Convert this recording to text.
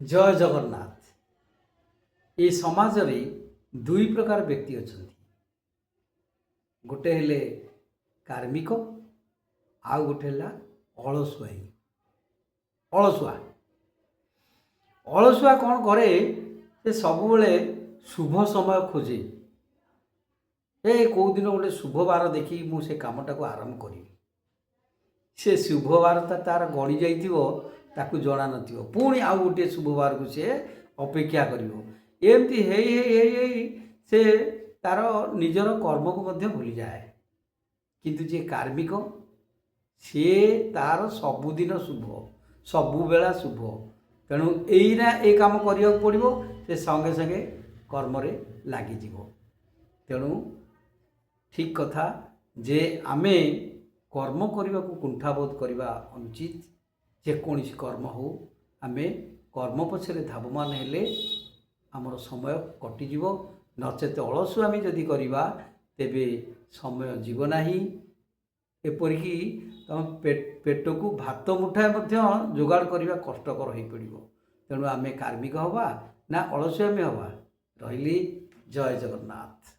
जय जगन्नाथ। ये समाज रे दुई प्रकार व्यक्ति अच्छा, गोटे हेले कार्मिक आउ गोटे है अलसुआई। अलसुआ अलसुआ कौन करे से सब बेले शुभ समय खोजे। ए कौ दिन गोटे शुभ बार देखी मुझे कामटा को आरंभ करी, से शुभ बार तार गड़ी जाइथिबो ताकू जना नथिबो, पुणी आउ गोटे शुभ बार को से अपेक्षा करिवो। एमती हेई से तार निजर कर्म को मध्य भूली जाए। किंतु जे कार्मिक सी तार सबुदिन शुभ, सबुबेला शुभ, तेणु एईना ए काम करिया पड़िबो, से संगे संगे कर्म रे लागि जिवो। तेणु ठीक कथा जे आमे कर्म करने को कुंठाबोध करवा अनुचित। जेकोसी कर्म हो आमे कर्म पछरे धावमान हेले आमर समय कटिଯିव, नचेत अलसुआमी जदि करवा तेबे समय जीव नाही। एपरिकी तुम पेट को भात मुठाए जोगाड़ करने कष्टकर हो पड़ो। तेणु आमे कार्मिक हवा ना अलसुआमी हवा। रही जय जगन्नाथ।